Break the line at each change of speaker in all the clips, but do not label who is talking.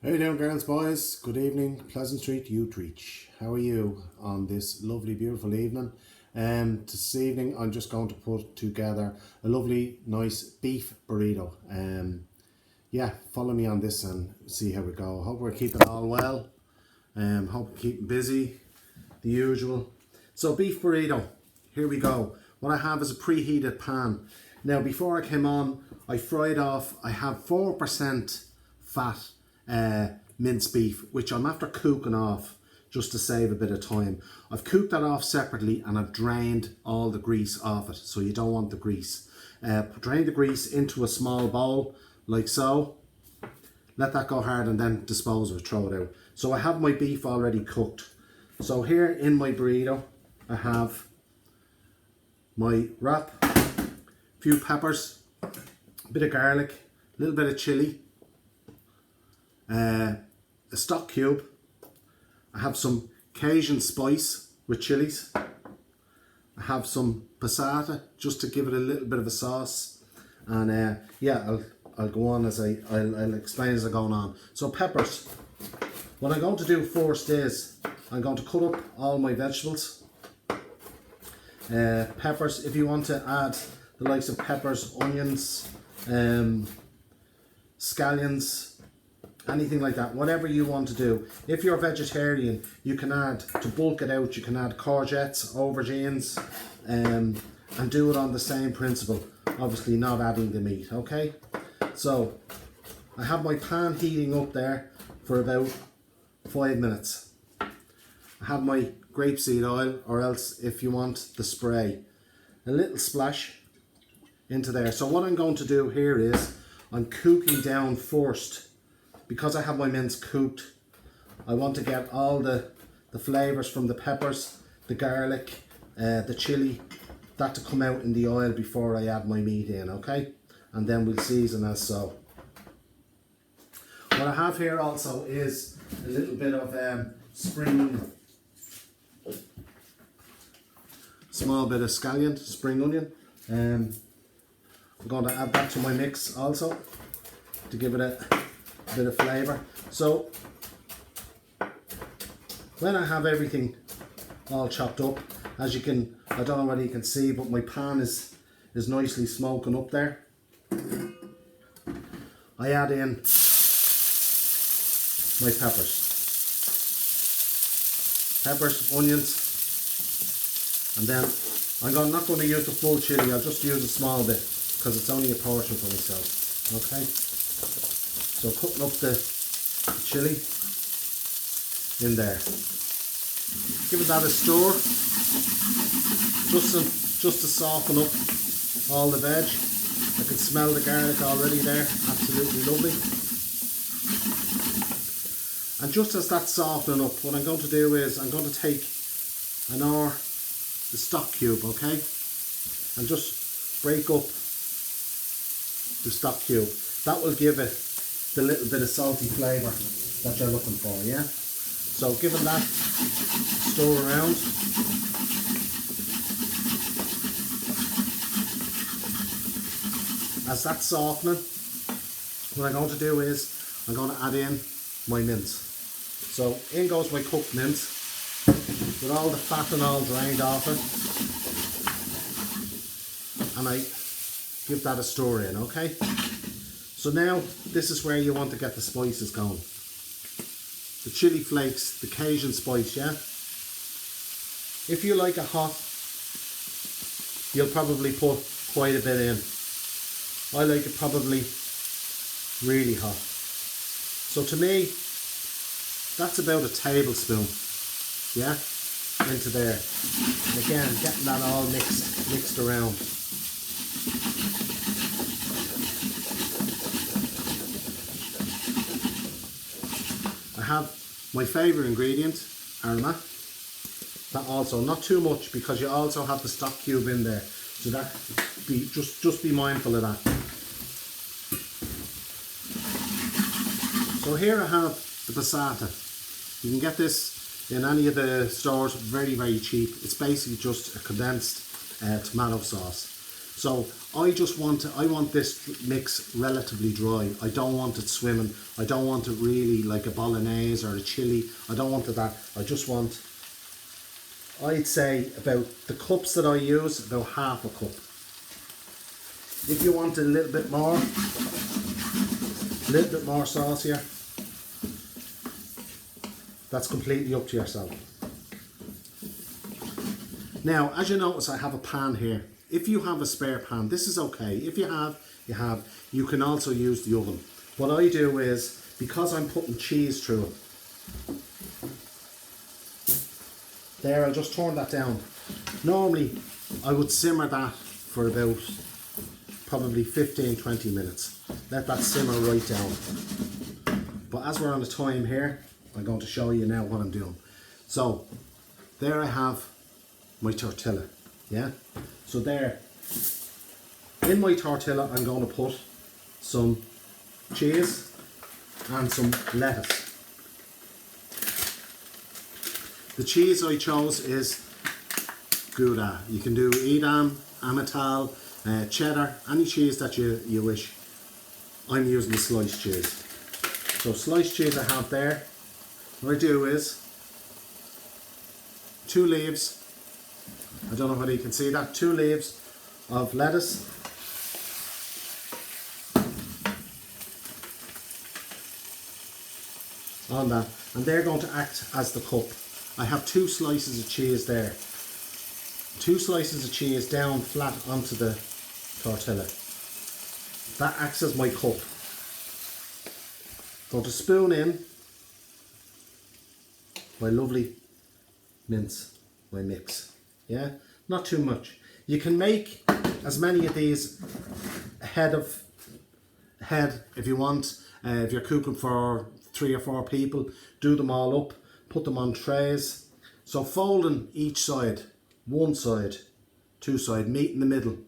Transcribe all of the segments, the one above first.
How you doing, girls, boys? Good evening, PSYouthreach. How are you on this lovely, beautiful evening? This evening I'm just going to put together a lovely, nice beef burrito. Yeah, follow me on this and see how we go. Hope we're keeping all well. Hope we're keeping busy, the usual. So beef burrito, here we go. What I have is a preheated pan. Now before I came on, I fried off, I have 4% fat minced beef, which I'm after cooking off just to save a bit of time. I've cooked that off separately and I've drained all the grease off it, so you don't want the grease. Drain the grease into a small bowl like so. Let that go hard and then dispose of it, throw it out. So I have my beef already cooked. So here in my burrito I have my wrap, a few peppers, a bit of garlic, a little bit of chilli, a stock cube. I have some Cajun spice with chilies. I have some passata just to give it a little bit of a sauce. And yeah, I'll go on as I'll explain as I'm going on. So peppers. What I'm going to do first is I'm going to cut up all my vegetables. Peppers, if you want to add the likes of peppers, onions, scallions, anything like that, whatever you want to do. If you're vegetarian, you can add, to bulk it out, you can add courgettes, aubergines, and do it on the same principle. Obviously not adding the meat, okay? So I have my pan heating up there for about 5 minutes. I have my grapeseed oil, or else if you want the spray, a little splash into there. So what I'm going to do here is I'm cooking down first. Because I have my mince cooked, I want to get all the flavours from the peppers, the garlic, the chilli, that to come out in the oil before I add my meat in, okay? And then we'll season as so. What I have here also is a little bit of spring onion. Small bit of scallion, spring onion. I'm going to add that to my mix also to give it a bit of flavour. So when I have everything all chopped up, as you can, I don't know whether you can see, but my pan is nicely smoking up there. I add in my peppers, onions, and then I'm not going to use the full chilli. I'll just use a small bit because it's only a portion for myself, okay? So cutting up the chilli in there, giving that a stir, just to soften up all the veg. I can smell the garlic already there, absolutely lovely. And just as that's softening up, what I'm going to do is I'm going to take the stock cube, okay, and just break up the stock cube. That will give it the little bit of salty flavour that you're looking for, yeah? So giving that stir around. As that's softening, what I'm going to do is I'm going to add in my mince. So in goes my cooked mince with all the fat and all drained off it. And I give that a stir in, okay? So now, this is where you want to get the spices going. The chili flakes, the Cajun spice, yeah? If you like it hot, you'll probably put quite a bit in. I like it probably really hot. So to me, that's about a tablespoon, yeah? Into there. And again, getting that all mixed around. I have my favourite ingredient, aroma. That also, not too much because you also have the stock cube in there. So that just be mindful of that. So here I have the passata. You can get this in any of the stores very, very cheap. It's basically just a condensed tomato sauce. So I want this mix relatively dry. I don't want it swimming. I don't want it really like a bolognese or a chili. I don't want it that. I just want, I'd say about the cups that I use, about half a cup. If you want a little bit more sauce here, that's completely up to yourself. Now, as you notice, I have a pan here. If you have a spare pan, this is okay. If you have, you have. You can also use the oven. What I do is, because I'm putting cheese through it, there, I'll just turn that down. Normally, I would simmer that for about probably 15-20 minutes. Let that simmer right down. But as we're on the time here, I'm going to show you now what I'm doing. So, there I have my tortilla, yeah? So there, in my tortilla, I'm going to put some cheese and some lettuce. The cheese I chose is Gouda. You can do Edam, Amatal, cheddar, any cheese that you wish. I'm using the sliced cheese. So sliced cheese I have there. What I do is 2 leaves. I don't know whether you can see that. 2 leaves of lettuce. On that. And they're going to act as the cup. I have 2 slices of cheese there. 2 slices of cheese down flat onto the tortilla. That acts as my cup. Going to spoon in my lovely mince, my mix. Yeah, not too much. You can make as many of these head if you want. If you're cooking for 3 or 4 people, do them all up, put them on trays. So folding each side, 1 side, 2 side, meat in the middle,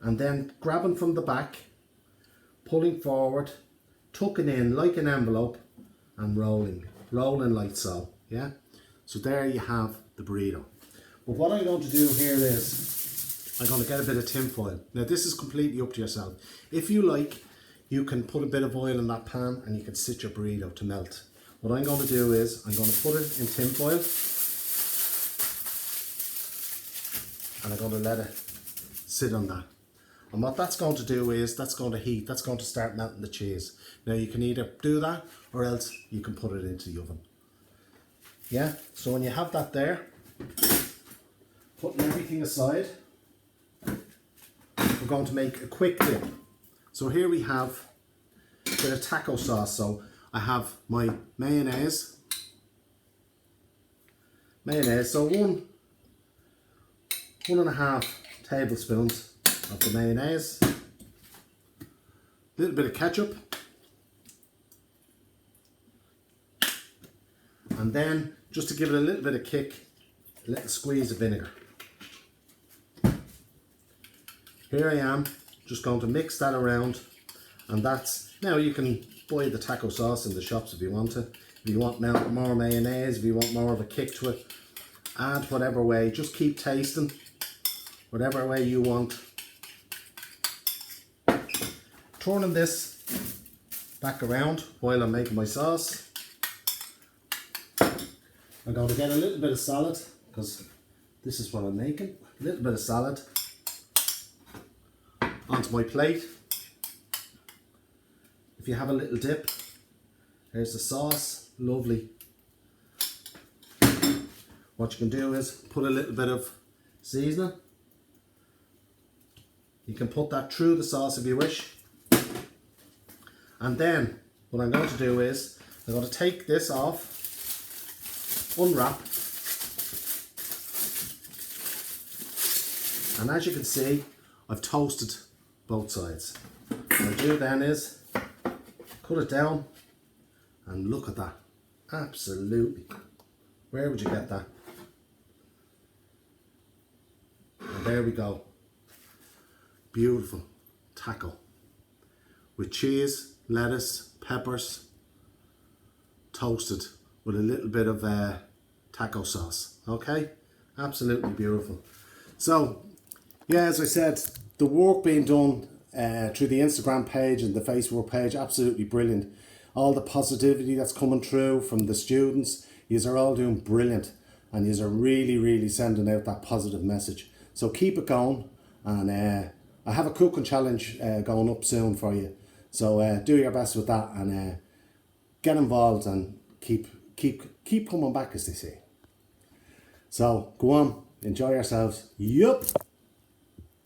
and then grabbing from the back, pulling forward, tucking in like an envelope, and rolling like so. Yeah. So there you have the burrito. But what I'm going to do here is I'm going to get a bit of tin foil. Now this is completely up to yourself. If you like, you can put a bit of oil in that pan and you can sit your burrito to melt. What I'm going to do is I'm going to put it in tin foil and I'm going to let it sit on that. And what that's going to do is that's going to heat, that's going to start melting the cheese. Now you can either do that or else you can put it into the oven. Yeah, so when you have that there, putting everything aside, we're going to make a quick dip. So here we have a bit of taco sauce. So I have my mayonnaise. So 1.5 tablespoons of the mayonnaise. A little bit of ketchup. And then, just to give it a little bit of kick, a little squeeze of vinegar. Here I am, just going to mix that around, and that's, now you can buy the taco sauce in the shops if you want it. If you want more mayonnaise, if you want more of a kick to it, add whatever way, just keep tasting, whatever way you want. Turning this back around while I'm making my sauce. I'm going to get a little bit of salad, because this is what I'm making. A little bit of salad onto my plate. If you have a little dip, there's the sauce, lovely. What you can do is put a little bit of seasoning. You can put that through the sauce if you wish. And then what I'm going to do is I'm going to take this off, unwrap, and as you can see, I've toasted both sides. What I do then is cut it down, and look at that. Absolutely. Where would you get that? And there we go. Beautiful taco with cheese, lettuce, peppers, toasted with a little bit of taco sauce. Okay, absolutely beautiful. So yeah, as I said, the work being done through the Instagram page and the Facebook page, absolutely brilliant. All the positivity that's coming through from the students, yous are all doing brilliant, and yous are really sending out that positive message. So keep it going, and I have a cooking challenge going up soon for you. So do your best with that, and get involved, and keep coming back, as they say. So go on, enjoy yourselves. Yup.